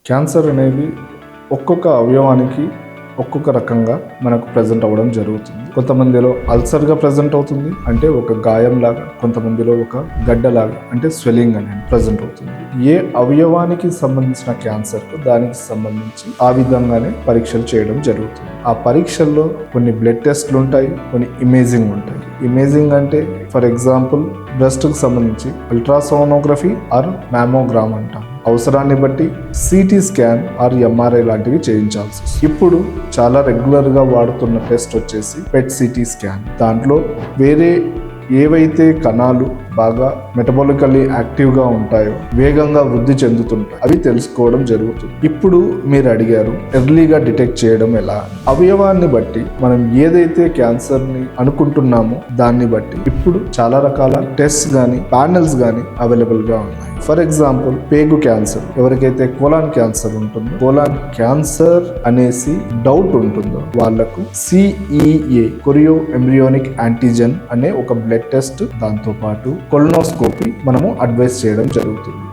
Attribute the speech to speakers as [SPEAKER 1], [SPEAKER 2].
[SPEAKER 1] Cancer అనేది ఒక్కొక్క అవయవానికి ఒక్కొక్క రకంగా మనకు ప్రజెంట్ అవ్వడం జరుగుతుంది. కొంతమందిలో అల్సర్గా ప్రజెంట్ అవుతుంది, అంటే ఒక గాయం లాగా. కొంతమందిలో ఒక గడ్డలాగా, అంటే స్వెల్లింగ్ అనేది ప్రజెంట్ అవుతుంది. ఏ అవయవానికి సంబంధించిన క్యాన్సర్కు దానికి సంబంధించి ఆ విధంగానే పరీక్షలు చేయడం జరుగుతుంది. ఆ పరీక్షల్లో కొన్ని బ్లడ్ టెస్ట్లు ఉంటాయి, కొన్ని ఇమేజింగ్ ఉంటాయి. ఇమేజింగ్ అంటే ఫర్ ఎగ్జాంపుల్ బ్రెస్ట్కి సంబంధించి అల్ట్రాసోనోగ్రఫీ ఆర్ మ్యామోగ్రామ్ అంటాం. అవసరాన్ని బట్టి సిటీ స్కాన్ ఆర్ ఎంఆర్ఐ లాంటివి చేయించాల్సి వస్తుంది. ఇప్పుడు చాలా రెగ్యులర్గా వాడుతున్న టెస్ట్ వచ్చేసి పెట్ సిటీ స్కాన్. దాంట్లో వేరే ఏవైతే కణాలు బాగా మెటబాలికల్లీ యాక్టివ్గా ఉంటాయో, వేగంగా వృద్ధి చెందుతుంటాయి, అవి తెలుసుకోవడం జరుగుతుంది. ఇప్పుడు మీరు అడిగారు ఎర్లీగా డిటెక్ట్ చేయడం ఎలా. అవయవాన్ని బట్టి మనం ఏదైతే క్యాన్సర్ని అనుకుంటున్నామో దాన్ని బట్టి ఇప్పుడు చాలా రకాల టెస్ట్ కానీ ప్యానెల్స్ కానీ అవైలబుల్గా ఉన్నాయి. ఫర్ ఎగ్జాంపుల్ పేగు క్యాన్సర్, ఎవరికైతే కోలాన్ క్యాన్సర్ ఉంటుందో, కోలాన్ క్యాన్సర్ అనేసి డౌట్ ఉంటుందో వాళ్లకు CEA కొరియో ఎంబ్రియోనిక్ యాంటీజెన్ అనే ఒక బ్లడ్ టెస్ట్, దాంతో పాటు కొలనోస్కోపీ మనము అడ్వైస్ చేయడం జరుగుతుంది.